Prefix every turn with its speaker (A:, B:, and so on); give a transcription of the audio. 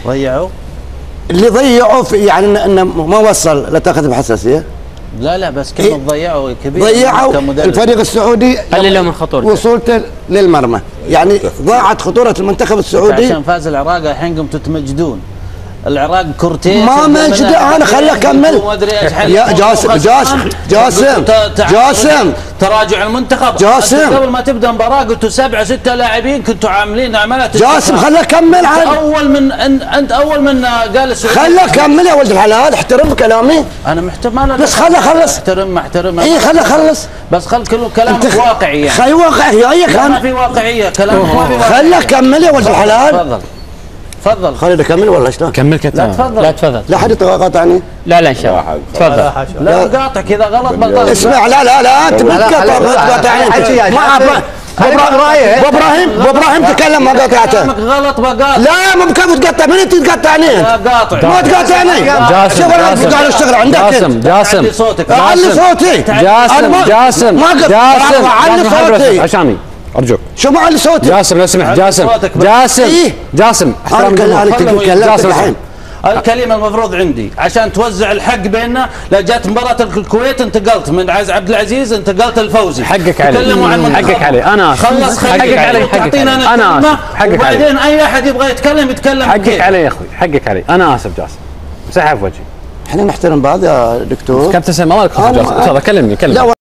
A: ضيعوا
B: اللي ضيعوا في يعني انه ما وصل لتاخذ بحساسيه.
A: لا بس كلمه ضيعوا كبير.
B: ضيعوا الفريق السعودي
C: قللوا من خطورته
B: وصولته للمرمى، يعني ضاعت خطوره المنتخب السعودي
A: عشان فاز العراق. الحين قمتوا تتمجدون. العراق كورتين
B: ما مجد. انا خليه اكمل يا جاسم
A: تراجع المنتخب.
B: جاسم
A: قبل ما تبدا المباراه قلتوا 7 6 لاعبين كنتوا عاملين عملات.
B: جاسم خليه اكمل.
A: انت اول من قال السعودي.
B: خليه اكمل يا ولد الحلال، احترم كلامي.
A: انا محترم
B: بس خليه خلص.
A: احترم
B: اي خليه خلص.
A: بس خل كلامك واقعي يعني.
B: خلي واقعي هي كان
A: ما في واقعيه كلامك ما في واقعيه.
B: خليه اكمل يا ولد الحلال.
A: تفضل
B: خليني اكمل ولا شلون؟
C: كمل كتاب.
A: لا تفضل.
C: لا تفضل.
B: لا حد يقاطعني.
C: لا ان شاء الله تفضل.
A: لا قاطعك اذا غلط بغلط.
B: اسمع لا انت ما تقاطعني. ابو ابراهيم تكلم ما قاطعته.
A: كلامك غلط بقاطع.
B: لا مو بكيف تقطع. من انت تقطعني؟
A: لا قاطع.
B: ما تقاطعني. شوف انا قاعد اشتغل عندك.
C: جاسم
A: علي صوتك.
B: علي صوتي.
C: جاسم
B: علي صوتي
C: عشاني ارجوك.
B: شو ما علي صوتي؟
C: جاسم لو سمحت. جاسم احترام
B: جاسم الحين.
A: الكلمة المفروض عندي عشان توزع الحق بيننا. لا جات مباراة الكويت انتقلت من عبد العزيز انتقلت الفوزي.
C: حقك علي. حقك علي. انا
A: خلص
C: حقك علي.
A: تعطينا انا الكلمة وبعدين اي احد يبغى يتكلم
C: حقك علي يا اخوي. حقك علي. انا اسف جاسم. مسحها في وجهي.
B: احنا نحترم بعض يا دكتور.
C: كابتن سلمان مالك. تفضل كلمني.